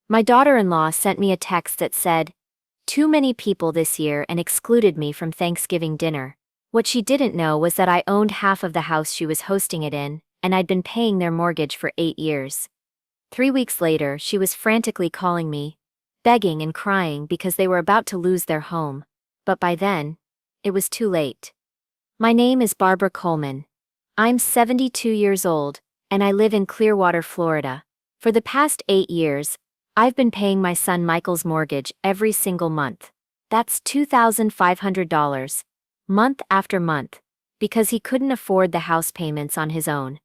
My daughter-in-law sent me a text that said, "Too many people this year and excluded me from Thanksgiving dinner." What she didn't know was that I owned half of the house she was hosting it in, and I'd been paying their mortgage for 8 years. 3 weeks later, she was frantically calling me, begging and crying because they were about to lose their home. But by then, it was too late. My name is Barbara Coleman. I'm 72 years old, and I live in Clearwater, Florida. For the past 8 years, I've been paying my son Michael's mortgage every single month. That's $2,500, month after month, because he couldn't afford the house payments on his own.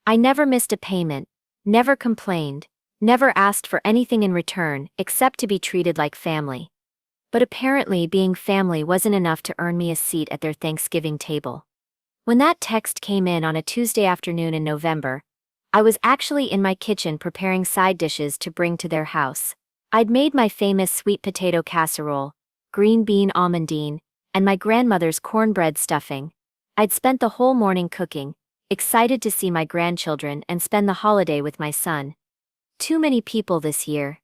I never missed a payment, never complained, never asked for anything in return except to be treated like family. But apparently being family wasn't enough to earn me a seat at their Thanksgiving table. When that text came in on a Tuesday afternoon in November, I was actually in my kitchen preparing side dishes to bring to their house. I'd made my famous sweet potato casserole, green bean almondine, and my grandmother's cornbread stuffing. I'd spent the whole morning cooking, excited to see my grandchildren and spend the holiday with my son. Too many people this year.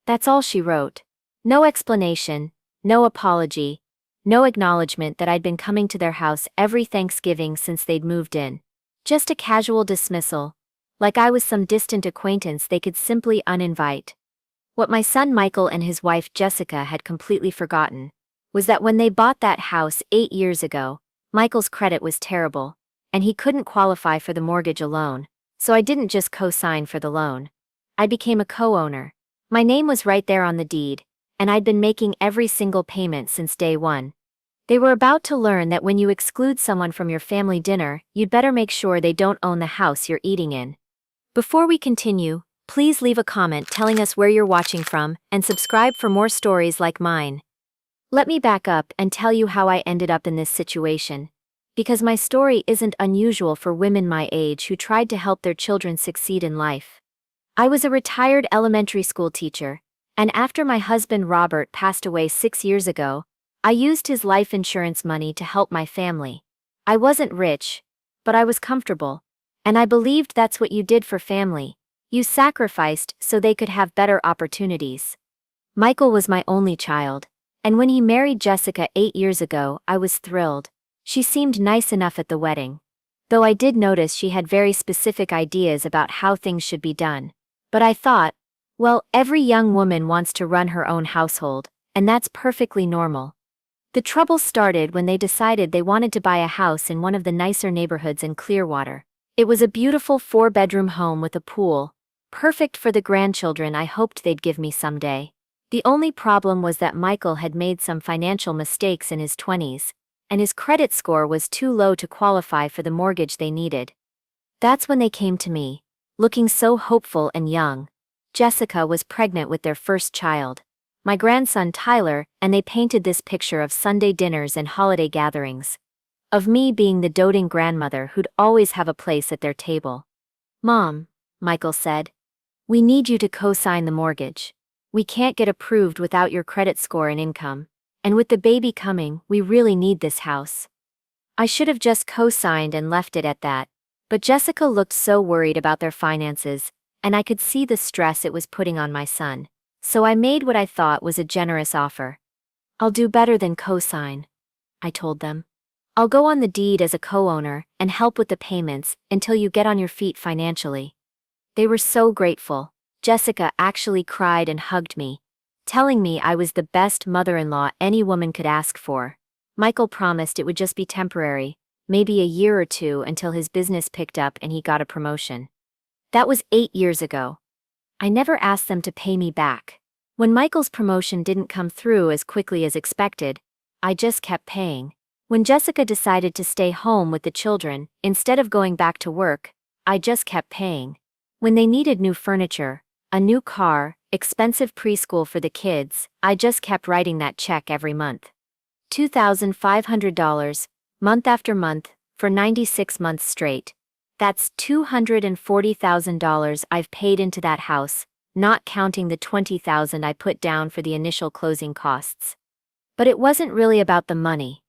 That's all she wrote. No explanation, no apology, no acknowledgement that I'd been coming to their house every Thanksgiving since they'd moved in. Just a casual dismissal, like I was some distant acquaintance they could simply uninvite. What my son Michael and his wife Jessica had completely forgotten was that when they bought that house 8 years ago, Michael's credit was terrible, and he couldn't qualify for the mortgage alone, so I didn't just co-sign for the loan. I became a co-owner. My name was right there on the deed, and I'd been making every single payment since day one. They were about to learn that when you exclude someone from your family dinner, you'd better make sure they don't own the house you're eating in. Before we continue, please leave a comment telling us where you're watching from and subscribe for more stories like mine. Let me back up and tell you how I ended up in this situation, because my story isn't unusual for women my age who tried to help their children succeed in life. I was a retired elementary school teacher, and after my husband Robert passed away 6 years ago, I used his life insurance money to help my family. I wasn't rich, but I was comfortable, and I believed that's what you did for family. You sacrificed so they could have better opportunities. Michael was my only child, and when he married Jessica 8 years ago, I was thrilled. She seemed nice enough at the wedding, though I did notice she had very specific ideas about how things should be done. But I thought, well, every young woman wants to run her own household, and that's perfectly normal. The trouble started when they decided they wanted to buy a house in one of the nicer neighborhoods in Clearwater. It was a beautiful 4-bedroom home with a pool, perfect for the grandchildren I hoped they'd give me someday. The only problem was that Michael had made some financial mistakes in his 20s, and his credit score was too low to qualify for the mortgage they needed. That's when they came to me, looking so hopeful and young. Jessica was pregnant with their first child, my grandson Tyler, and they painted this picture of Sunday dinners and holiday gatherings, of me being the doting grandmother who'd always have a place at their table. "Mom," Michael said, "we need you to co-sign the mortgage. We can't get approved without your credit score and income, and with the baby coming, we really need this house." I should have just co-signed and left it at that, but Jessica looked so worried about their finances, and I could see the stress it was putting on my son, so I made what I thought was a generous offer. "I'll do better than co-sign," I told them. "I'll go on the deed as a co-owner and help with the payments until you get on your feet financially." They were so grateful. Jessica actually cried and hugged me, telling me I was the best mother-in-law any woman could ask for. Michael promised it would just be temporary, maybe a year or two until his business picked up and he got a promotion. That was 8 years ago. I never asked them to pay me back. When Michael's promotion didn't come through as quickly as expected, I just kept paying. When Jessica decided to stay home with the children, instead of going back to work, I just kept paying. When they needed new furniture, a new car, expensive preschool for the kids, I just kept writing that check every month. $2,500, month after month, for 96 months straight. That's $240,000 I've paid into that house, not counting the $20,000 I put down for the initial closing costs. But it wasn't really about the money.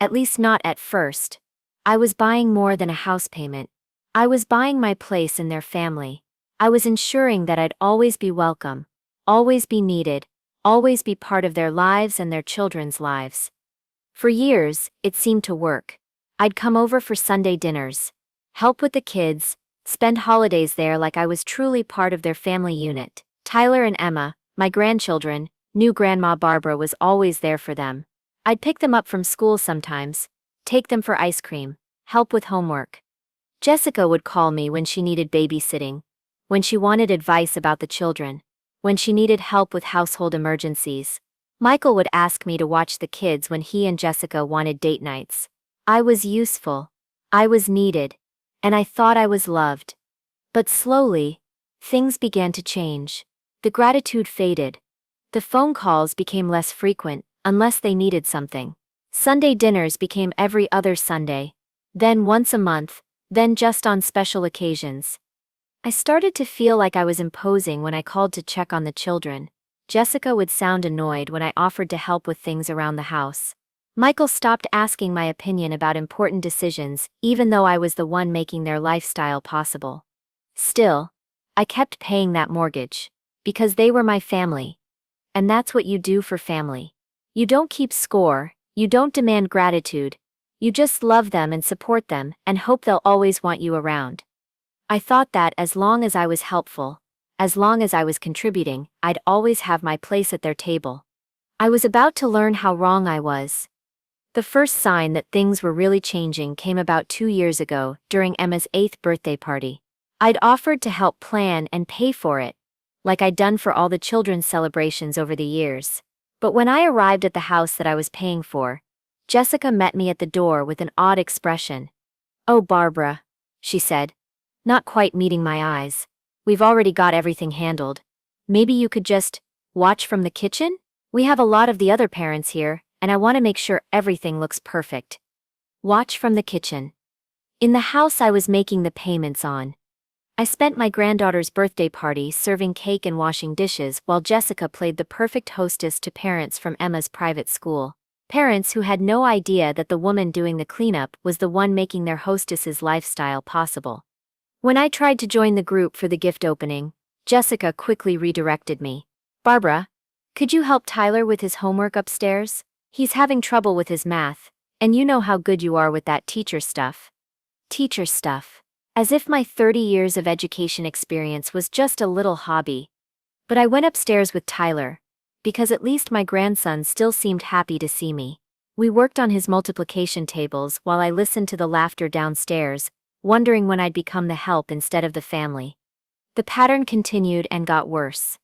At least not at first. I was buying more than a house payment. I was buying my place in their family. I was ensuring that I'd always be welcome, always be needed, always be part of their lives and their children's lives. For years, it seemed to work. I'd come over for Sunday dinners, help with the kids, spend holidays there like I was truly part of their family unit. Tyler and Emma, my grandchildren, knew Grandma Barbara was always there for them. I'd pick them up from school sometimes, take them for ice cream, help with homework. Jessica would call me when she needed babysitting, when she wanted advice about the children, when she needed help with household emergencies. Michael would ask me to watch the kids when he and Jessica wanted date nights. I was useful. I was needed. And I thought I was loved. But slowly, things began to change. The gratitude faded. The phone calls became less frequent, unless they needed something. Sunday dinners became every other Sunday, then once a month, then just on special occasions. I started to feel like I was imposing when I called to check on the children. Jessica would sound annoyed when I offered to help with things around the house. Michael stopped asking my opinion about important decisions, even though I was the one making their lifestyle possible. Still, I kept paying that mortgage, because they were my family. And that's what you do for family. You don't keep score, you don't demand gratitude. You just love them and support them and hope they'll always want you around. I thought that as long as I was helpful, as long as I was contributing, I'd always have my place at their table. I was about to learn how wrong I was. The first sign that things were really changing came about 2 years ago, during Emma's 8th birthday party. I'd offered to help plan and pay for it, like I'd done for all the children's celebrations over the years. But when I arrived at the house that I was paying for, Jessica met me at the door with an odd expression. "Oh, Barbara," she said, not quite meeting my eyes. "We've already got everything handled. Maybe you could just watch from the kitchen? We have a lot of the other parents here, and I want to make sure everything looks perfect." Watch from the kitchen. In the house I was making the payments on. I spent my granddaughter's birthday party serving cake and washing dishes while Jessica played the perfect hostess to parents from Emma's private school. Parents who had no idea that the woman doing the cleanup was the one making their hostess's lifestyle possible. When I tried to join the group for the gift opening, Jessica quickly redirected me. "Barbara, could you help Tyler with his homework upstairs? He's having trouble with his math, and you know how good you are with that teacher stuff." Teacher stuff. As if my 30 years of education experience was just a little hobby. But I went upstairs with Tyler, because at least my grandson still seemed happy to see me. We worked on his multiplication tables while I listened to the laughter downstairs, wondering when I'd become the help instead of the family. The pattern continued and got worse.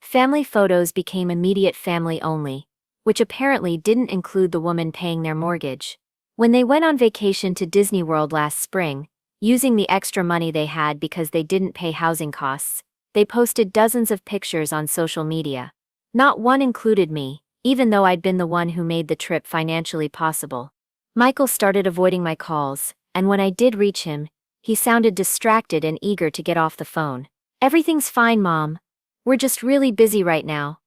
Family photos became immediate family only, which apparently didn't include the woman paying their mortgage. When they went on vacation to Disney World last spring, using the extra money they had because they didn't pay housing costs, they posted dozens of pictures on social media. Not one included me, even though I'd been the one who made the trip financially possible. Michael started avoiding my calls, and when I did reach him, he sounded distracted and eager to get off the phone. "Everything's fine, Mom. We're just really busy right now."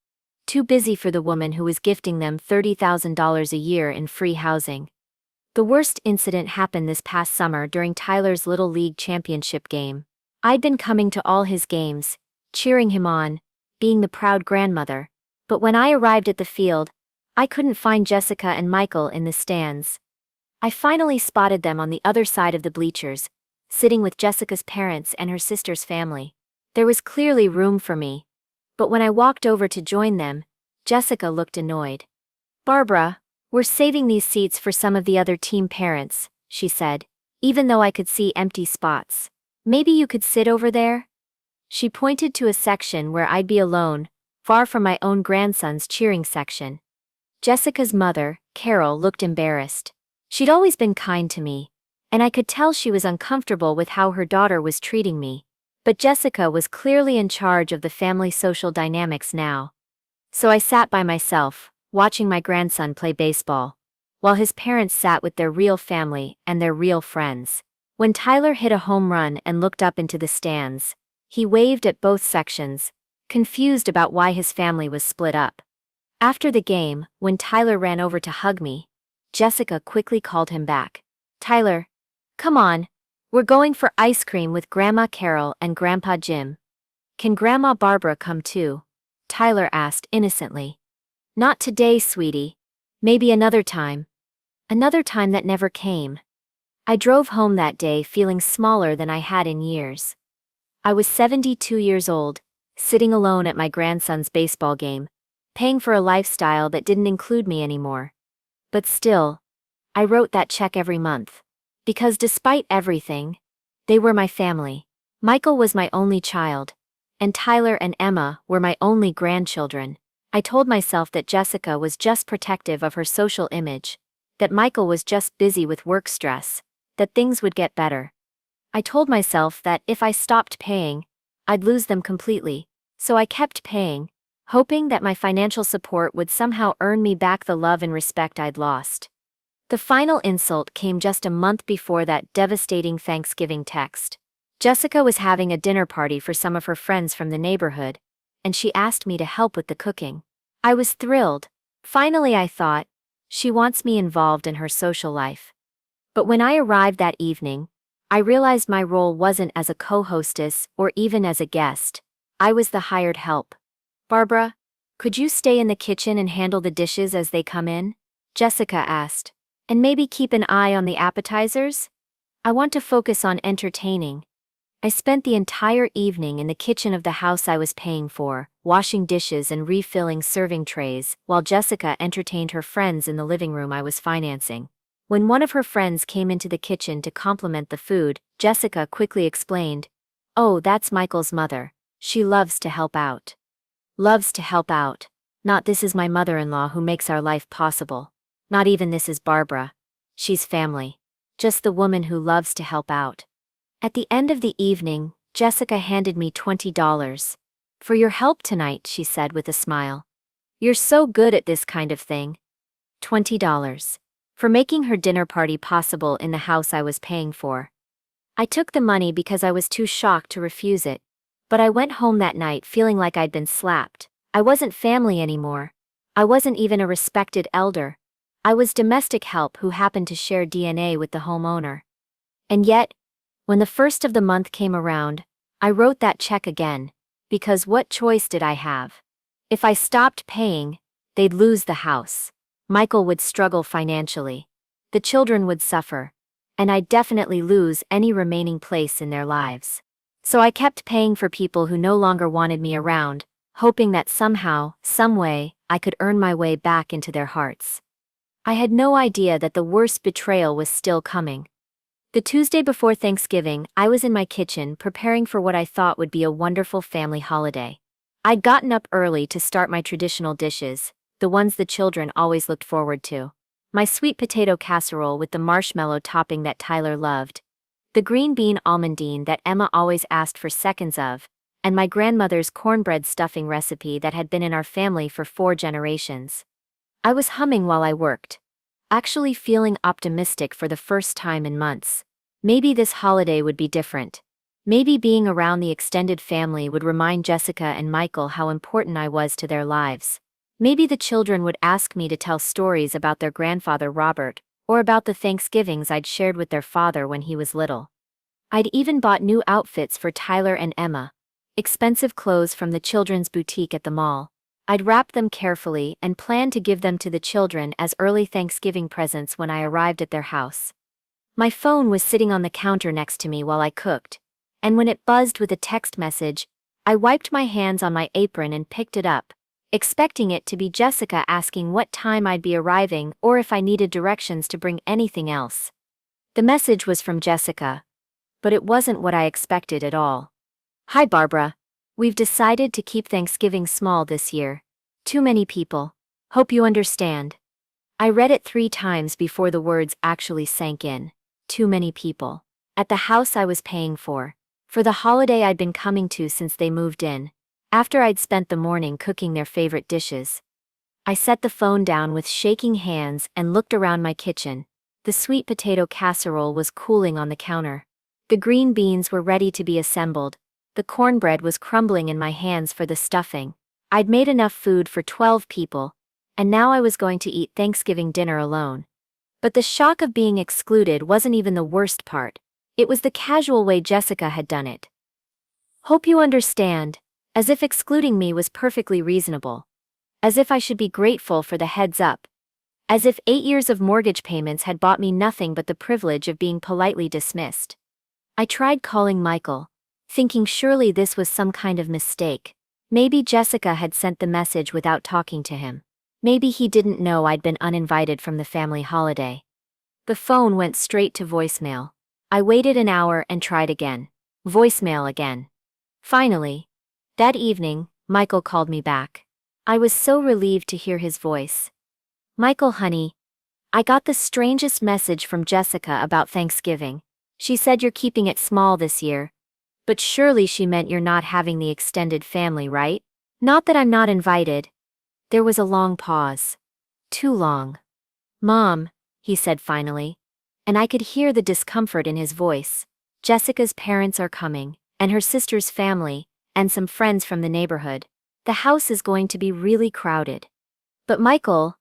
Too busy for the woman who was gifting them $30,000 a year in free housing. The worst incident happened this past summer during Tyler's Little League championship game. I'd been coming to all his games, cheering him on, being the proud grandmother, but when I arrived at the field, I couldn't find Jessica and Michael in the stands. I finally spotted them on the other side of the bleachers, sitting with Jessica's parents and her sister's family. There was clearly room for me, but when I walked over to join them, Jessica looked annoyed. "Barbara, we're saving these seats for some of the other team parents," she said, even though I could see empty spots. "Maybe you could sit over there?" She pointed to a section where I'd be alone, far from my own grandson's cheering section. Jessica's mother, Carol, looked embarrassed. She'd always been kind to me, and I could tell she was uncomfortable with how her daughter was treating me. But Jessica was clearly in charge of the family social dynamics now. So I sat by myself, watching my grandson play baseball, while his parents sat with their real family and their real friends. When Tyler hit a home run and looked up into the stands, he waved at both sections, confused about why his family was split up. After the game, when Tyler ran over to hug me, Jessica quickly called him back. "Tyler, come on. We're going for ice cream with Grandma Carol and Grandpa Jim. Can Grandma Barbara come too?" Tyler asked innocently. Not today, sweetie. Maybe another time. Another time that never came. I drove home that day feeling smaller than I had in years. I was 72 years old, sitting alone at my grandson's baseball game, paying for a lifestyle that didn't include me anymore. But still, I wrote that check every month. Because despite everything, they were my family. Michael was my only child, and Tyler and Emma were my only grandchildren. I told myself that Jessica was just protective of her social image, that Michael was just busy with work stress, that things would get better. I told myself that if I stopped paying, I'd lose them completely, so I kept paying, hoping that my financial support would somehow earn me back the love and respect I'd lost. The final insult came just a month before that devastating Thanksgiving text. Jessica was having a dinner party for some of her friends from the neighborhood, and she asked me to help with the cooking. I was thrilled. Finally, I thought, she wants me involved in her social life. But when I arrived that evening, I realized my role wasn't as a co-hostess or even as a guest. I was the hired help. Barbara, could you stay in the kitchen and handle the dishes as they come in? Jessica asked. And maybe keep an eye on the appetizers? I want to focus on entertaining. I spent the entire evening in the kitchen of the house I was paying for, washing dishes and refilling serving trays, while Jessica entertained her friends in the living room I was financing. When one of her friends came into the kitchen to compliment the food, Jessica quickly explained, "Oh, that's Michael's mother. She loves to help out." Loves to help out. Not this is my mother-in-law who makes our life possible. Not even this is Barbara. She's family. Just the woman who loves to help out. At the end of the evening, Jessica handed me $20. For your help tonight, she said with a smile. You're so good at this kind of thing. $20. For making her dinner party possible in the house I was paying for. I took the money because I was too shocked to refuse it. But I went home that night feeling like I'd been slapped. I wasn't family anymore. I wasn't even a respected elder. I was domestic help who happened to share DNA with the homeowner. And yet, when the first of the month came around, I wrote that check again, because what choice did I have? If I stopped paying, they'd lose the house. Michael would struggle financially. The children would suffer. And I'd definitely lose any remaining place in their lives. So I kept paying for people who no longer wanted me around, hoping that somehow, some way, I could earn my way back into their hearts. I had no idea that the worst betrayal was still coming. The Tuesday before Thanksgiving, I was in my kitchen preparing for what I thought would be a wonderful family holiday. I'd gotten up early to start my traditional dishes, the ones the children always looked forward to. My sweet potato casserole with the marshmallow topping that Tyler loved, the green bean almondine that Emma always asked for seconds of, and my grandmother's cornbread stuffing recipe that had been in our family for 4 generations. I was humming while I worked, actually feeling optimistic for the first time in months. Maybe this holiday would be different. Maybe being around the extended family would remind Jessica and Michael how important I was to their lives. Maybe the children would ask me to tell stories about their grandfather Robert, or about the Thanksgivings I'd shared with their father when he was little. I'd even bought new outfits for Tyler and Emma, expensive clothes from the children's boutique at the mall. I'd wrap them carefully and planned to give them to the children as early Thanksgiving presents when I arrived at their house. My phone was sitting on the counter next to me while I cooked, and when it buzzed with a text message, I wiped my hands on my apron and picked it up, expecting it to be Jessica asking what time I'd be arriving or if I needed directions to bring anything else. The message was from Jessica, but it wasn't what I expected at all. Hi Barbara. We've decided to keep Thanksgiving small this year. Too many people. Hope you understand. I read it 3 times before the words actually sank in. Too many people. At the house I was paying for the holiday I'd been coming to since they moved in, after I'd spent the morning cooking their favorite dishes. I set the phone down with shaking hands and looked around my kitchen. The sweet potato casserole was cooling on the counter. The green beans were ready to be assembled. The cornbread was crumbling in my hands for the stuffing. I'd made enough food for 12 people, and now I was going to eat Thanksgiving dinner alone. But the shock of being excluded wasn't even the worst part. It was the casual way Jessica had done it. Hope you understand. As if excluding me was perfectly reasonable. As if I should be grateful for the heads up. As if 8 years of mortgage payments had bought me nothing but the privilege of being politely dismissed. I tried calling Michael, thinking surely this was some kind of mistake. Maybe Jessica had sent the message without talking to him. Maybe he didn't know I'd been uninvited from the family holiday. The phone went straight to voicemail. I waited an hour and tried again. Voicemail again. Finally, that evening, Michael called me back. I was so relieved to hear his voice. Michael, honey, I got the strangest message from Jessica about Thanksgiving. She said you're keeping it small this year. But surely she meant you're not having the extended family, right? Not that I'm not invited. There was a long pause. Too long. Mom, he said finally. And I could hear the discomfort in his voice. Jessica's parents are coming, and her sister's family, and some friends from the neighborhood. The house is going to be really crowded. But Michael,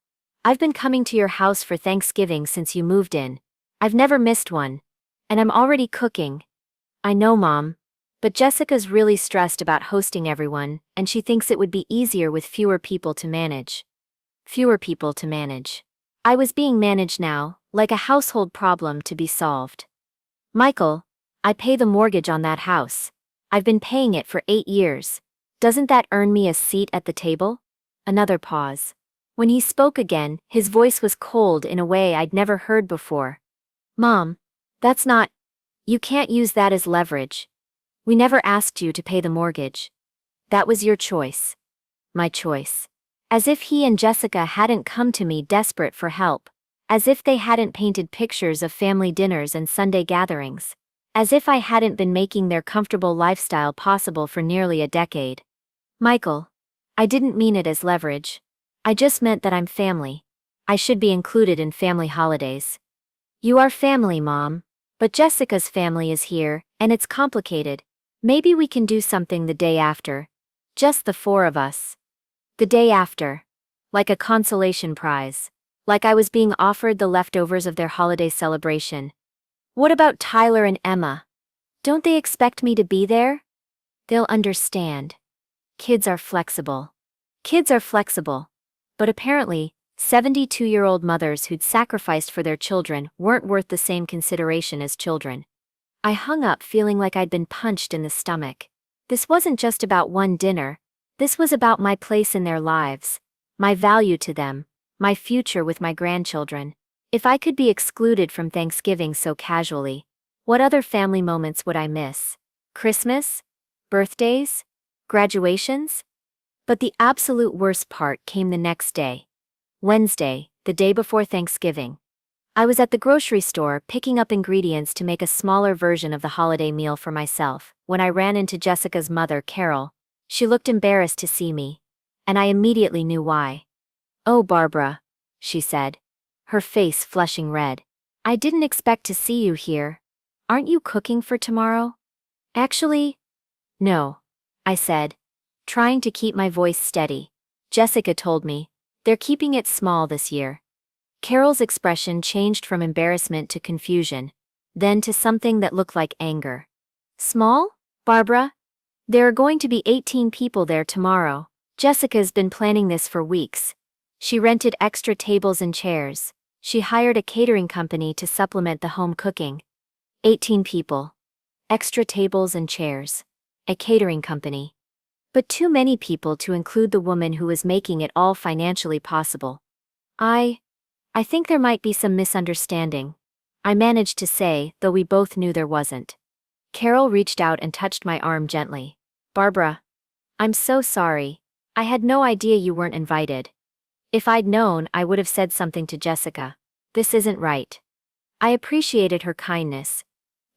I've been coming to your house for Thanksgiving since you moved in. I've never missed one. And I'm already cooking. I know, Mom. But Jessica's really stressed about hosting everyone, and she thinks it would be easier with fewer people to manage. Fewer people to manage. I was being managed now, like a household problem to be solved. Michael, I pay the mortgage on that house. I've been paying it for 8 years. Doesn't that earn me a seat at the table? Another pause. When he spoke again, his voice was cold in a way I'd never heard before. Mom, that's not. You can't use that as leverage. We never asked you to pay the mortgage. That was your choice. My choice. As if he and Jessica hadn't come to me desperate for help. As if they hadn't painted pictures of family dinners and Sunday gatherings. As if I hadn't been making their comfortable lifestyle possible for nearly a decade. Michael, I didn't mean it as leverage. I just meant that I'm family. I should be included in family holidays. You are family, Mom. But Jessica's family is here, and it's complicated. Maybe we can do something the day after. Just the 4 of us. The day after. Like a consolation prize. Like I was being offered the leftovers of their holiday celebration. What about Tyler and Emma? Don't they expect me to be there? They'll understand. Kids are flexible. Kids are flexible. But apparently, 72-year-old mothers who'd sacrificed for their children weren't worth the same consideration as children. I hung up feeling like I'd been punched in the stomach. This wasn't just about one dinner. This was about my place in their lives. My value to them. My future with my grandchildren. If I could be excluded from Thanksgiving so casually, what other family moments would I miss? Christmas? Birthdays? Graduations? But the absolute worst part came the next day. Wednesday, the day before Thanksgiving. I was at the grocery store picking up ingredients to make a smaller version of the holiday meal for myself, when I ran into Jessica's mother, Carol. She looked embarrassed to see me. And I immediately knew why. Oh, Barbara, she said, her face flushing red. I didn't expect to see you here. Aren't you cooking for tomorrow? Actually, no, I said, trying to keep my voice steady. Jessica told me, they're keeping it small this year. Carol's expression changed from embarrassment to confusion, then to something that looked like anger. Small, Barbara? There are going to be 18 people there tomorrow. Jessica's been planning this for weeks. She rented extra tables and chairs. She hired a catering company to supplement the home cooking. 18 people. Extra tables and chairs. A catering company. But too many people to include the woman who was making it all financially possible. I think there might be some misunderstanding. I managed to say, though we both knew there wasn't. Carol reached out and touched my arm gently. Barbara, I'm so sorry. I had no idea you weren't invited. If I'd known, I would have said something to Jessica. This isn't right. I appreciated her kindness.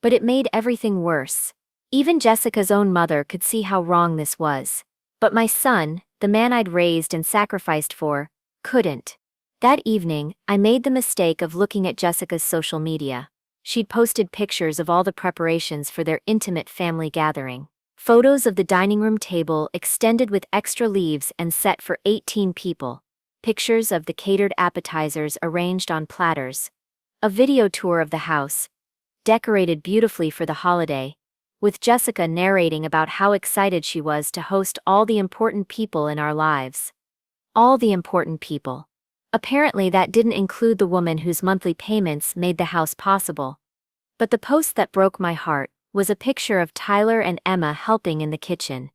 But it made everything worse. Even Jessica's own mother could see how wrong this was. But my son, the man I'd raised and sacrificed for, couldn't. That evening, I made the mistake of looking at Jessica's social media. She'd posted pictures of all the preparations for their intimate family gathering. Photos of the dining room table extended with extra leaves and set for 18 people. Pictures of the catered appetizers arranged on platters. A video tour of the house, decorated beautifully for the holiday, with Jessica narrating about how excited she was to host all the important people in our lives. All the important people. Apparently that didn't include the woman whose monthly payments made the house possible. But the post that broke my heart was a picture of Tyler and Emma helping in the kitchen,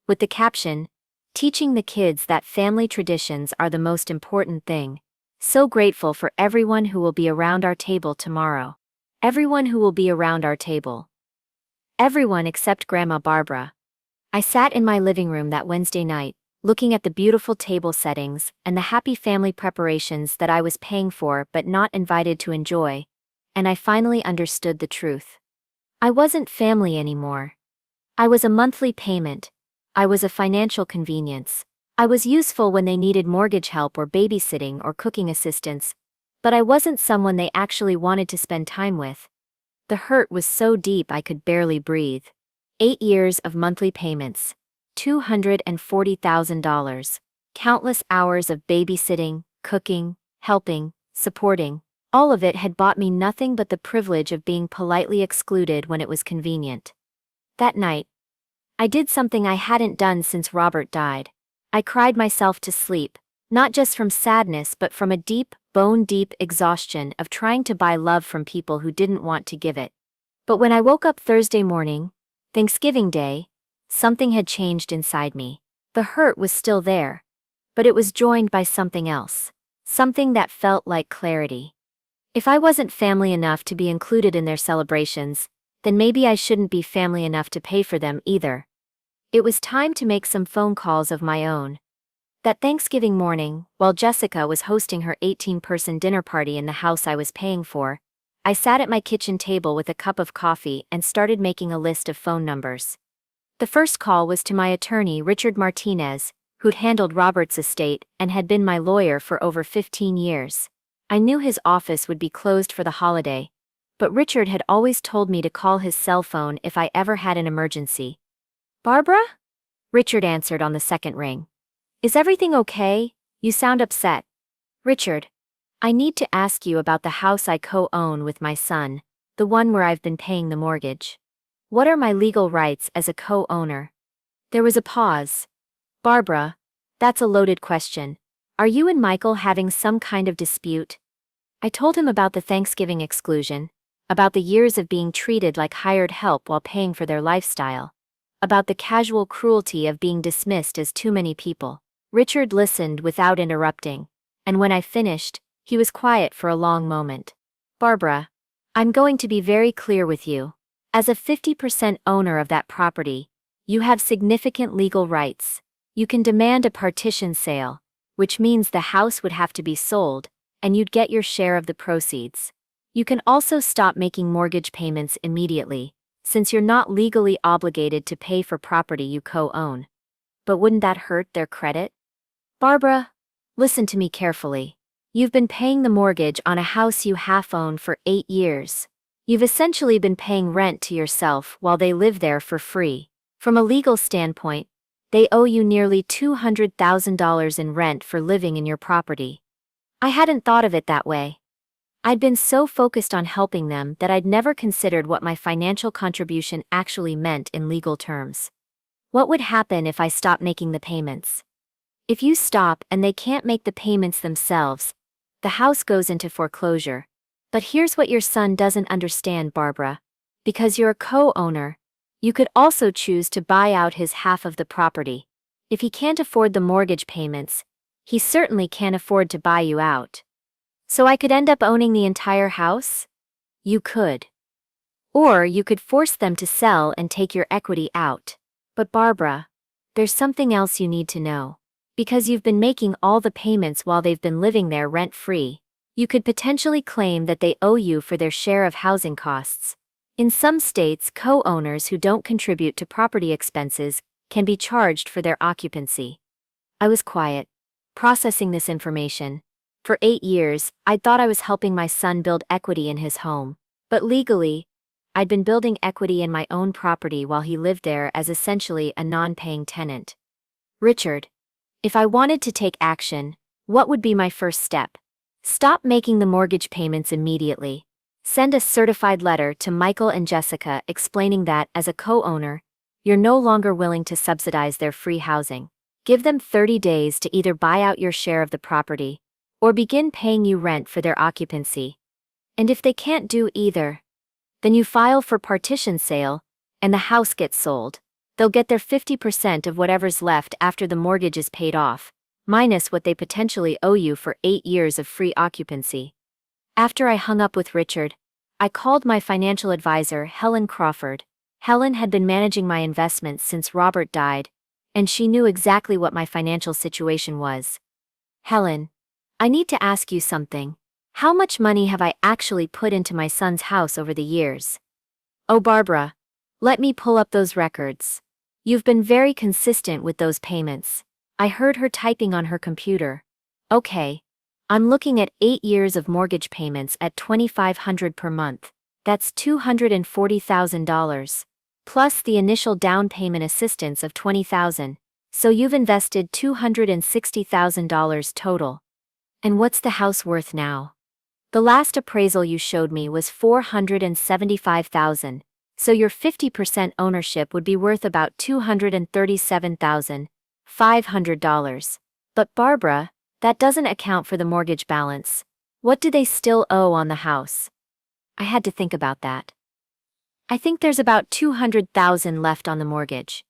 with the caption, "Teaching the kids that family traditions are the most important thing. So grateful for everyone who will be around our table tomorrow." Everyone who will be around our table. Everyone except Grandma Barbara. I sat in my living room that Wednesday night, looking at the beautiful table settings and the happy family preparations that I was paying for but not invited to enjoy, and I finally understood the truth. I wasn't family anymore. I was a monthly payment. I was a financial convenience. I was useful when they needed mortgage help or babysitting or cooking assistance, but I wasn't someone they actually wanted to spend time with. The hurt was so deep I could barely breathe. 8 years of monthly payments. $240,000. Countless hours of babysitting, cooking, helping, supporting. All of it had bought me nothing but the privilege of being politely excluded when it was convenient. That night, I did something I hadn't done since Robert died. I cried myself to sleep, not just from sadness but from a deep, bone-deep exhaustion of trying to buy love from people who didn't want to give it. But when I woke up Thursday morning, Thanksgiving Day, something had changed inside me. The hurt was still there, but it was joined by something else. Something that felt like clarity. If I wasn't family enough to be included in their celebrations, then maybe I shouldn't be family enough to pay for them either. It was time to make some phone calls of my own. That Thanksgiving morning, while Jessica was hosting her 18-person dinner party in the house I was paying for, I sat at my kitchen table with a cup of coffee and started making a list of phone numbers. The first call was to my attorney Richard Martinez, who'd handled Robert's estate and had been my lawyer for over 15 years. I knew his office would be closed for the holiday, but Richard had always told me to call his cell phone if I ever had an emergency. "Barbara?" Richard answered on the second ring. "Is everything okay? You sound upset." "Richard, I need to ask you about the house I co-own with my son, the one where I've been paying the mortgage. What are my legal rights as a co-owner?" There was a pause. "Barbara, that's a loaded question. Are you and Michael having some kind of dispute?" I told him about the Thanksgiving exclusion, about the years of being treated like hired help while paying for their lifestyle, about the casual cruelty of being dismissed as too many people. Richard listened without interrupting, and when I finished, he was quiet for a long moment. "Barbara, I'm going to be very clear with you. As a 50% owner of that property, you have significant legal rights. You can demand a partition sale, which means the house would have to be sold, and you'd get your share of the proceeds. You can also stop making mortgage payments immediately, since you're not legally obligated to pay for property you co-own. But wouldn't that hurt their credit?" "Barbara, listen to me carefully. You've been paying the mortgage on a house you half-own for 8 years. You've essentially been paying rent to yourself while they live there for free. From a legal standpoint, they owe you nearly $200,000 in rent for living in your property." I hadn't thought of it that way. I'd been so focused on helping them that I'd never considered what my financial contribution actually meant in legal terms. What would happen if I stopped making the payments? If you stop and they can't make the payments themselves, the house goes into foreclosure. But here's what your son doesn't understand, Barbara. Because you're a co-owner, you could also choose to buy out his half of the property. If he can't afford the mortgage payments, he certainly can't afford to buy you out. So I could end up owning the entire house? You could. Or you could force them to sell and take your equity out. But Barbara, there's something else you need to know. Because you've been making all the payments while they've been living there rent-free, you could potentially claim that they owe you for their share of housing costs. In some states, co-owners who don't contribute to property expenses can be charged for their occupancy. I was quiet, processing this information. For 8 years, I'd thought I was helping my son build equity in his home. But legally, I'd been building equity in my own property while he lived there as essentially a non-paying tenant. "Richard, if I wanted to take action, what would be my first step?" "Stop making the mortgage payments immediately. Send a certified letter to Michael and Jessica explaining that, as a co-owner, you're no longer willing to subsidize their free housing. Give them 30 days to either buy out your share of the property or begin paying you rent for their occupancy. And if they can't do either, then you file for partition sale and the house gets sold. They'll get their 50% of whatever's left after the mortgage is paid off, minus what they potentially owe you for 8 years of free occupancy. After I hung up with Richard, I called my financial advisor, Helen Crawford. Helen had been managing my investments since Robert died, and she knew exactly what my financial situation was. Helen, I need to ask you something. How much money have I actually put into my son's house over the years? Oh, Barbara, let me pull up those records. You've been very consistent with those payments. I heard her typing on her computer. Okay. I'm looking at 8 years of mortgage payments at $2,500 per month. That's $240,000. Plus the initial down payment assistance of $20,000. So you've invested $260,000 total. And what's the house worth now? The last appraisal you showed me was $475,000. So your 50% ownership would be worth about $237,500. But Barbara, that doesn't account for the mortgage balance. What do they still owe on the house? I had to think about that. I think there's about $200,000 left on the mortgage.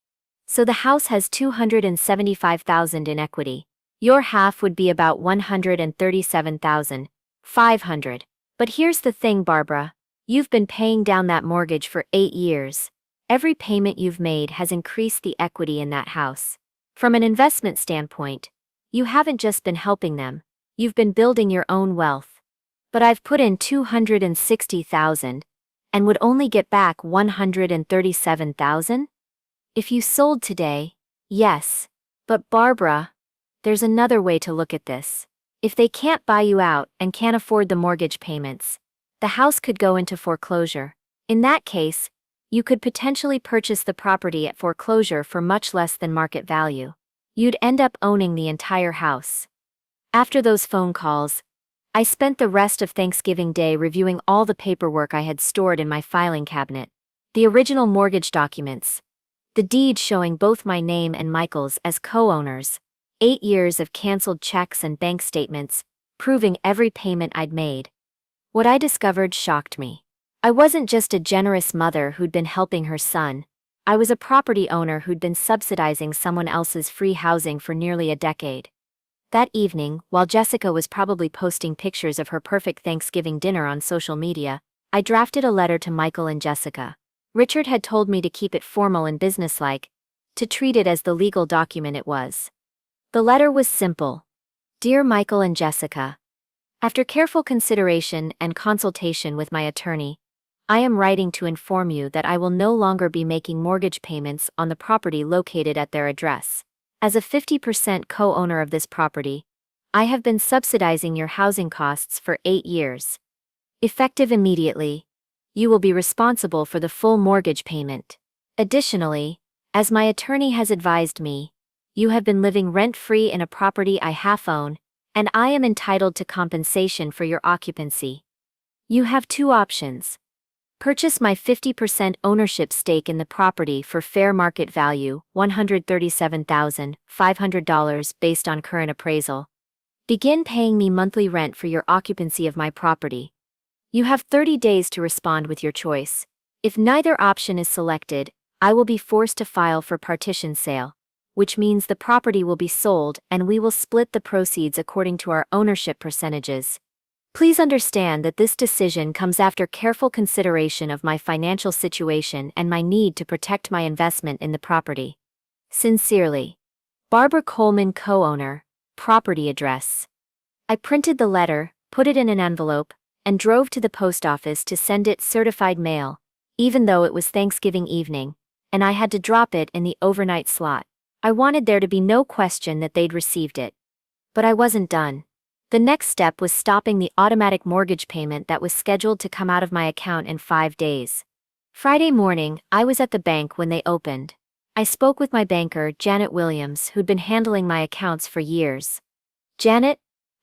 So the house has $275,000 in equity. Your half would be about $137,500. But here's the thing, Barbara. You've been paying down that mortgage for 8 years. Every payment you've made has increased the equity in that house. From an investment standpoint, you haven't just been helping them, you've been building your own wealth. But I've put in $260,000 and would only get back $137,000? If you sold today, yes. But Barbara, there's another way to look at this. If they can't buy you out and can't afford the mortgage payments, the house could go into foreclosure. In that case, you could potentially purchase the property at foreclosure for much less than market value. You'd end up owning the entire house. After those phone calls, I spent the rest of Thanksgiving Day reviewing all the paperwork I had stored in my filing cabinet. The original mortgage documents, the deed showing both my name and Michael's as co-owners, 8 years of canceled checks and bank statements, proving every payment I'd made. What I discovered shocked me. I wasn't just a generous mother who'd been helping her son. I was a property owner who'd been subsidizing someone else's free housing for nearly a decade. That evening, while Jessica was probably posting pictures of her perfect Thanksgiving dinner on social media, I drafted a letter to Michael and Jessica. Richard had told me to keep it formal and businesslike, to treat it as the legal document it was. The letter was simple. Dear Michael and Jessica, after careful consideration and consultation with my attorney, I am writing to inform you that I will no longer be making mortgage payments on the property located at their address. As a 50% co-owner of this property, I have been subsidizing your housing costs for 8 years. Effective immediately, you will be responsible for the full mortgage payment. Additionally, as my attorney has advised me, you have been living rent-free in a property I half own, and I am entitled to compensation for your occupancy. You have 2 options. Purchase my 50% ownership stake in the property for fair market value, $137,500 based on current appraisal. Begin paying me monthly rent for your occupancy of my property. You have 30 days to respond with your choice. If neither option is selected, I will be forced to file for partition sale, which means the property will be sold and we will split the proceeds according to our ownership percentages. Please understand that this decision comes after careful consideration of my financial situation and my need to protect my investment in the property. Sincerely, Barbara Coleman, co-owner, property address. I printed the letter, put it in an envelope, and drove to the post office to send it certified mail, even though it was Thanksgiving evening, and I had to drop it in the overnight slot. I wanted there to be no question that they'd received it. But I wasn't done. The next step was stopping the automatic mortgage payment that was scheduled to come out of my account in 5 days. Friday morning, I was at the bank when they opened. I spoke with my banker, Janet Williams, who'd been handling my accounts for years. Janet,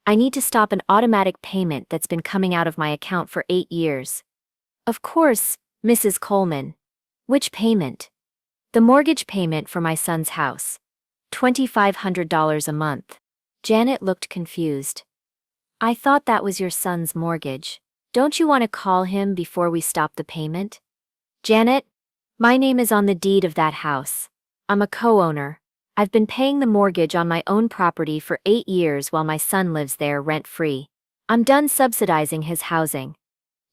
I need to stop an automatic payment that's been coming out of my account for 8 years. Of course, Mrs. Coleman. Which payment? The mortgage payment for my son's house. $2,500 a month. Janet looked confused. I thought that was your son's mortgage. Don't you want to call him before we stop the payment? Janet, my name is on the deed of that house. I'm a co-owner. I've been paying the mortgage on my own property for 8 years while my son lives there rent-free. I'm done subsidizing his housing.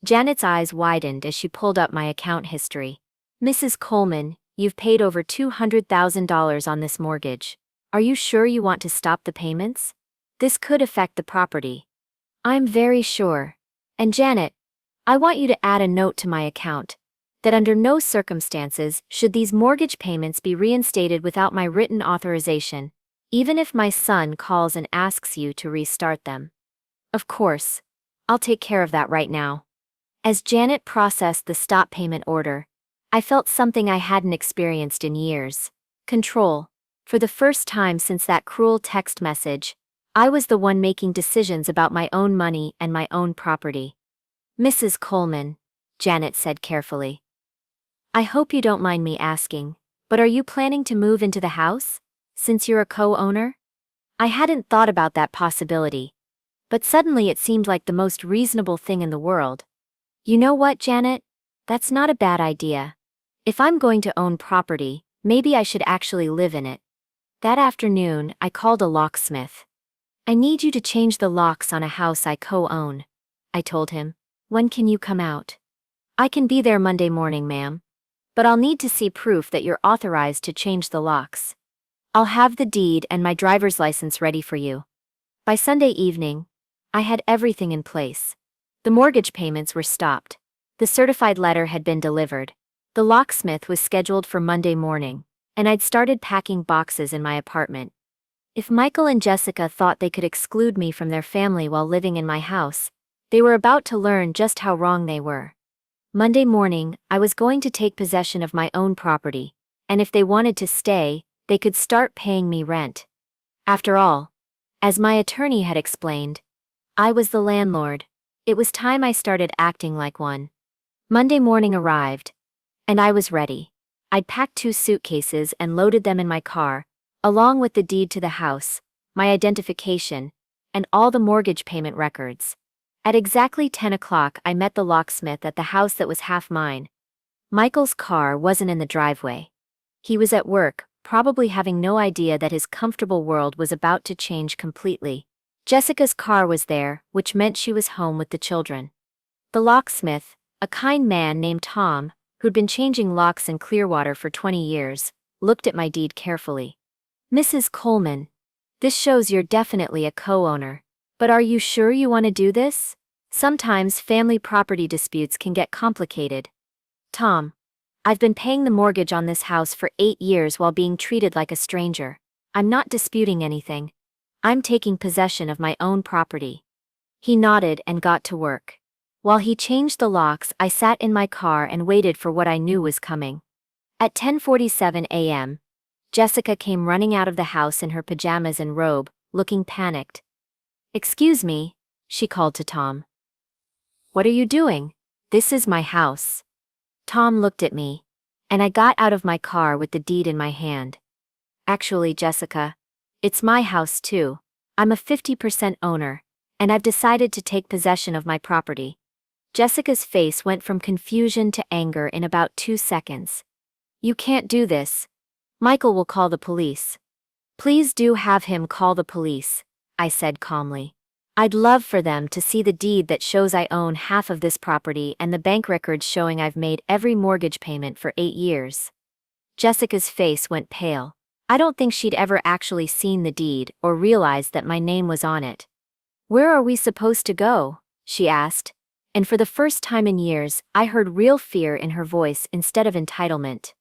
Janet's eyes widened as she pulled up my account history. Mrs. Coleman, you've paid over $200,000 on this mortgage. Are you sure you want to stop the payments? This could affect the property. I'm very sure. And Janet, I want you to add a note to my account that under no circumstances should these mortgage payments be reinstated without my written authorization, even if my son calls and asks you to restart them. Of course. I'll take care of that right now. As Janet processed the stop payment order, I felt something I hadn't experienced in years. Control. For the first time since that cruel text message, I was the one making decisions about my own money and my own property. Mrs. Coleman, Janet said carefully. I hope you don't mind me asking, but are you planning to move into the house, since you're a co-owner? I hadn't thought about that possibility, but suddenly it seemed like the most reasonable thing in the world. You know what, Janet? That's not a bad idea. If I'm going to own property, maybe I should actually live in it. That afternoon, I called a locksmith. I need you to change the locks on a house I co-own, I told him. When can you come out? I can be there Monday morning, ma'am. But I'll need to see proof that you're authorized to change the locks. I'll have the deed and my driver's license ready for you. By Sunday evening, I had everything in place. The mortgage payments were stopped. The certified letter had been delivered. The locksmith was scheduled for Monday morning, and I'd started packing boxes in my apartment. If Michael and Jessica thought they could exclude me from their family while living in my house, they were about to learn just how wrong they were. Monday morning, I was going to take possession of my own property, and if they wanted to stay, they could start paying me rent. After all, as my attorney had explained, I was the landlord. It was time I started acting like one. Monday morning arrived, and I was ready. I'd packed 2 suitcases and loaded them in my car, along with the deed to the house, my identification, and all the mortgage payment records. At exactly 10 o'clock, I met the locksmith at the house that was half mine. Michael's car wasn't in the driveway. He was at work, probably having no idea that his comfortable world was about to change completely. Jessica's car was there, which meant she was home with the children. The locksmith, a kind man named Tom, who'd been changing locks in Clearwater for 20 years, looked at my deed carefully. Mrs. Coleman, this shows you're definitely a co-owner. But are you sure you want to do this? Sometimes family property disputes can get complicated. Tom, I've been paying the mortgage on this house for 8 years while being treated like a stranger. I'm not disputing anything. I'm taking possession of my own property. He nodded and got to work. While he changed the locks, I sat in my car and waited for what I knew was coming. At 10:47 a.m., Jessica came running out of the house in her pajamas and robe, looking panicked. Excuse me, she called to Tom. What are you doing? This is my house. Tom looked at me, and I got out of my car with the deed in my hand. Actually, Jessica, it's my house too. I'm a 50% owner, and I've decided to take possession of my property. Jessica's face went from confusion to anger in about 2 seconds. You can't do this. Michael will call the police. Please do have him call the police, I said calmly. I'd love for them to see the deed that shows I own half of this property and the bank records showing I've made every mortgage payment for 8 years. Jessica's face went pale. I don't think she'd ever actually seen the deed or realized that my name was on it. Where are we supposed to go? She asked, and for the first time in years, I heard real fear in her voice instead of entitlement.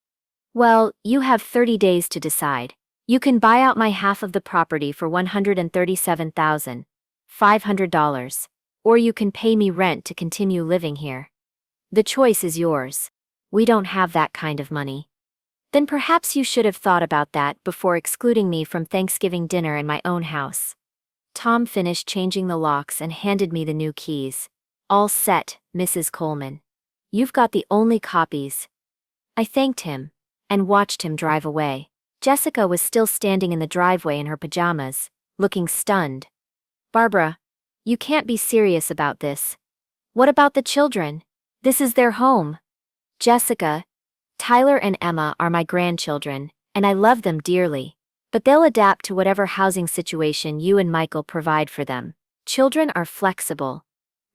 Well, you have 30 days to decide. You can buy out my half of the property for $137,500, or you can pay me rent to continue living here. The choice is yours. We don't have that kind of money. Then perhaps you should have thought about that before excluding me from Thanksgiving dinner in my own house. Tom finished changing the locks and handed me the new keys. All set, Mrs. Coleman. You've got the only copies. I thanked him and watched him drive away. Jessica was still standing in the driveway in her pajamas, looking stunned. Barbara, you can't be serious about this. What about the children? This is their home. Jessica, Tyler and Emma are my grandchildren, and I love them dearly. But they'll adapt to whatever housing situation you and Michael provide for them. Children are flexible.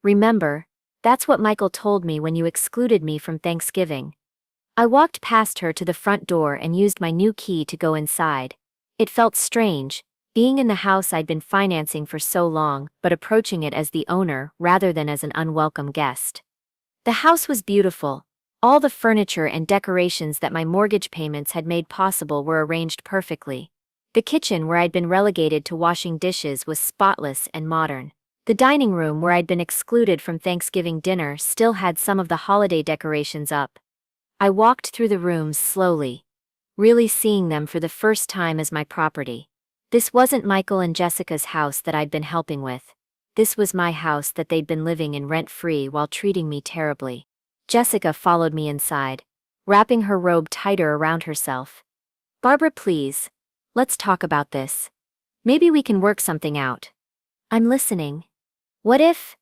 Remember, that's what Michael told me when you excluded me from Thanksgiving. I walked past her to the front door and used my new key to go inside. It felt strange, being in the house I'd been financing for so long, but approaching it as the owner rather than as an unwelcome guest. The house was beautiful. All the furniture and decorations that my mortgage payments had made possible were arranged perfectly. The kitchen where I'd been relegated to washing dishes was spotless and modern. The dining room where I'd been excluded from Thanksgiving dinner still had some of the holiday decorations up. I walked through the rooms slowly, really seeing them for the first time as my property. This wasn't Michael and Jessica's house that I'd been helping with. This was my house that they'd been living in rent-free while treating me terribly. Jessica followed me inside, wrapping her robe tighter around herself. Barbara, please. Let's talk about this. Maybe we can work something out. I'm listening. What if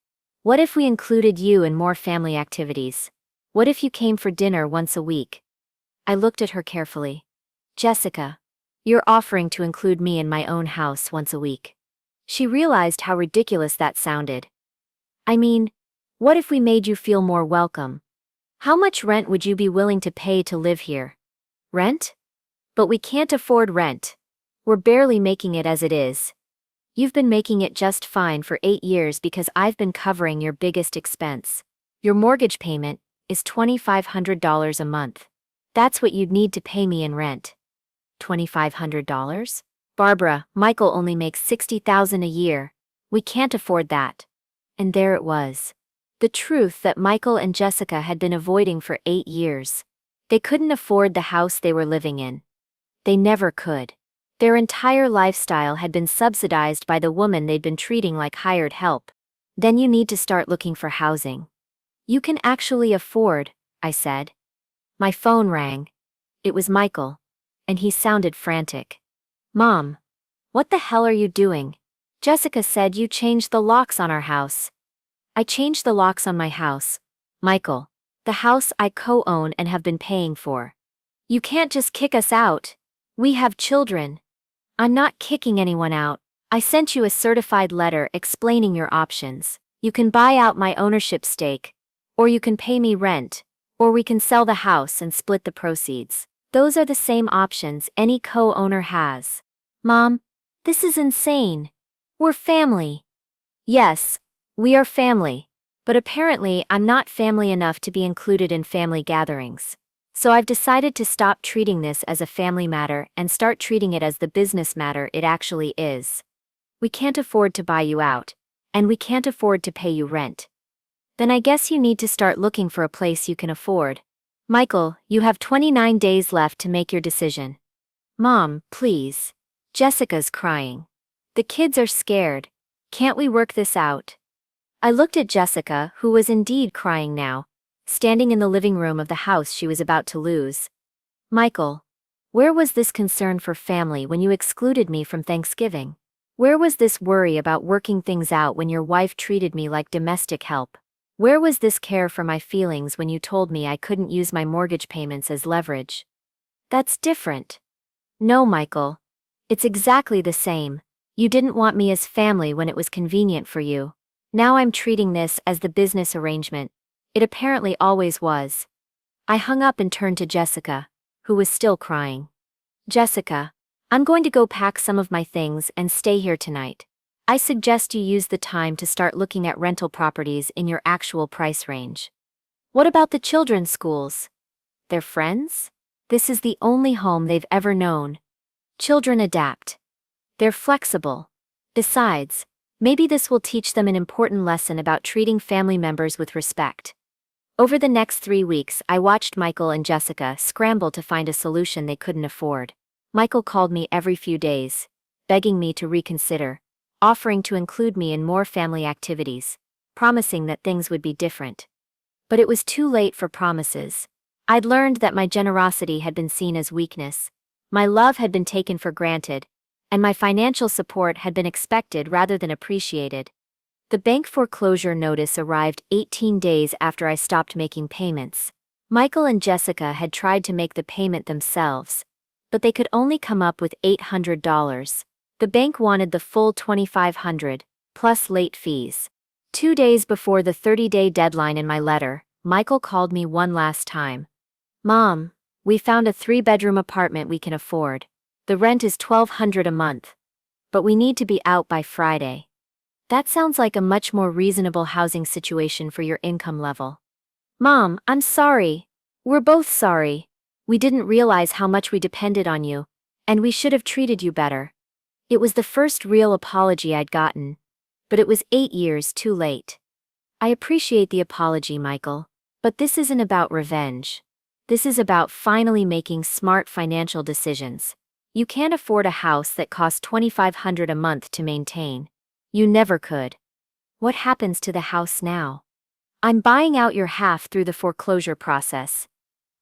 we included you in more family activities? What if you came for dinner once a week? I looked at her carefully. Jessica, you're offering to include me in my own house once a week. She realized how ridiculous that sounded. I mean, what if we made you feel more welcome? How much rent would you be willing to pay to live here? Rent? But we can't afford rent. We're barely making it as it is. You've been making it just fine for 8 years because I've been covering your biggest expense. Your mortgage payment is $2,500 a month. That's what you'd need to pay me in rent. $2,500? Barbara, Michael only makes $60,000 a year. We can't afford that. And there it was. The truth that Michael and Jessica had been avoiding for 8 years. They couldn't afford the house they were living in. They never could. Their entire lifestyle had been subsidized by the woman they'd been treating like hired help. Then you need to start looking for housing. You can actually afford, I said. My phone rang. It was Michael. And he sounded frantic. Mom, what the hell are you doing? Jessica said you changed the locks on our house. I changed the locks on my house, Michael. The house I co-own and have been paying for. You can't just kick us out. We have children. I'm not kicking anyone out. I sent you a certified letter explaining your options. You can buy out my ownership stake, or you can pay me rent, or we can sell the house and split the proceeds. Those are the same options any co-owner has. Mom, this is insane. We're family. Yes, we are family. But apparently I'm not family enough to be included in family gatherings. So I've decided to stop treating this as a family matter and start treating it as the business matter it actually is. We can't afford to buy you out, and we can't afford to pay you rent. Then I guess you need to start looking for a place you can afford. Michael, you have 29 days left to make your decision. Mom, please. Jessica's crying. The kids are scared. Can't we work this out? I looked at Jessica, who was indeed crying now, standing in the living room of the house she was about to lose. Michael, where was this concern for family when you excluded me from Thanksgiving? Where was this worry about working things out when your wife treated me like domestic help? Where was this care for my feelings when you told me I couldn't use my mortgage payments as leverage? That's different. No, Michael. It's exactly the same. You didn't want me as family when it was convenient for you. Now I'm treating this as the business arrangement. It apparently always was. I hung up and turned to Jessica, who was still crying. Jessica, I'm going to go pack some of my things and stay here tonight. I suggest you use the time to start looking at rental properties in your actual price range. What about the children's schools? Their friends? This is the only home they've ever known. Children adapt. They're flexible. Besides, maybe this will teach them an important lesson about treating family members with respect. Over the next 3 weeks, I watched Michael and Jessica scramble to find a solution they couldn't afford. Michael called me every few days, begging me to reconsider, offering to include me in more family activities, promising that things would be different. But it was too late for promises. I'd learned that my generosity had been seen as weakness, my love had been taken for granted, and my financial support had been expected rather than appreciated. The bank foreclosure notice arrived 18 days after I stopped making payments. Michael and Jessica had tried to make the payment themselves, but they could only come up with $800. The bank wanted the full $2,500, plus late fees. 2 days before the 30-day deadline in my letter, Michael called me one last time. "Mom, we found a 3-bedroom apartment we can afford. The rent is $1,200 a month. But we need to be out by Friday." That sounds like a much more reasonable housing situation for your income level. "Mom, I'm sorry. We're both sorry. We didn't realize how much we depended on you, and we should have treated you better." It was the first real apology I'd gotten, but it was 8 years too late. "I appreciate the apology, Michael, but this isn't about revenge. This is about finally making smart financial decisions. You can't afford a house that costs $2,500 a month to maintain. You never could. What happens to the house now? I'm buying out your half through the foreclosure process.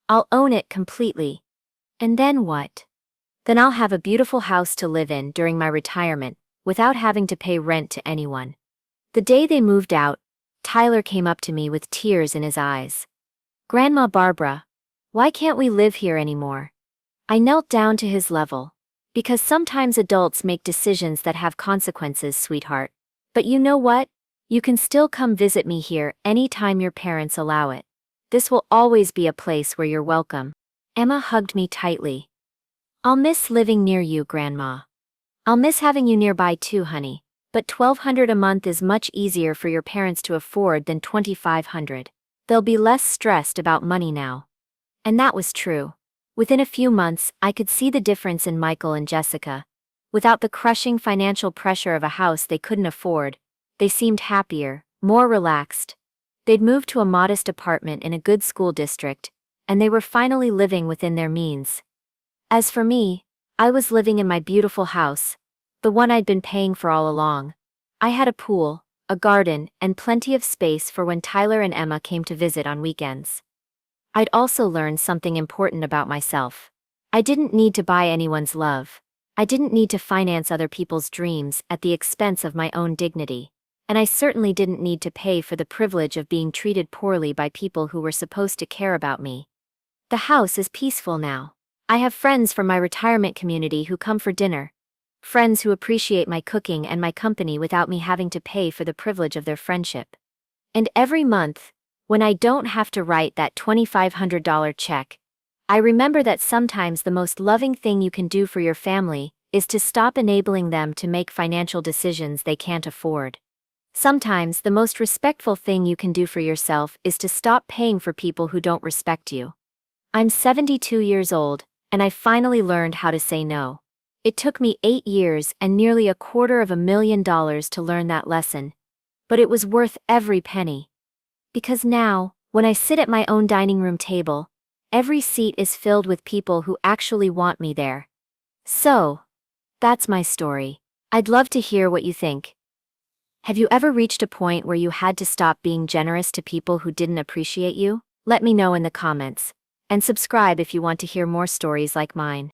I'll own it completely. And then what? Then I'll have a beautiful house to live in during my retirement, without having to pay rent to anyone." The day they moved out, Tyler came up to me with tears in his eyes. "Grandma Barbara, why can't we live here anymore?" I knelt down to his level. "Because sometimes adults make decisions that have consequences, sweetheart. But you know what? You can still come visit me here anytime your parents allow it. This will always be a place where you're welcome." Emma hugged me tightly. "I'll miss living near you, Grandma. I'll miss having you nearby too, honey. But $1,200 a month is much easier for your parents to afford than $2,500. They'll be less stressed about money now." And that was true. Within a few months, I could see the difference in Michael and Jessica. Without the crushing financial pressure of a house they couldn't afford, they seemed happier, more relaxed. They'd moved to a modest apartment in a good school district, and they were finally living within their means. As for me, I was living in my beautiful house, the one I'd been paying for all along. I had a pool, a garden, and plenty of space for when Tyler and Emma came to visit on weekends. I'd also learned something important about myself. I didn't need to buy anyone's love. I didn't need to finance other people's dreams at the expense of my own dignity. And I certainly didn't need to pay for the privilege of being treated poorly by people who were supposed to care about me. The house is peaceful now. I have friends from my retirement community who come for dinner. Friends who appreciate my cooking and my company without me having to pay for the privilege of their friendship. And every month, when I don't have to write that $2,500 check, I remember that sometimes the most loving thing you can do for your family is to stop enabling them to make financial decisions they can't afford. Sometimes the most respectful thing you can do for yourself is to stop paying for people who don't respect you. I'm 72 years old, and I finally learned how to say no. It took me 8 years and nearly $250,000 to learn that lesson. But it was worth every penny. Because now, when I sit at my own dining room table, every seat is filled with people who actually want me there. So, that's my story. I'd love to hear what you think. Have you ever reached a point where you had to stop being generous to people who didn't appreciate you? Let me know in the comments. And subscribe if you want to hear more stories like mine.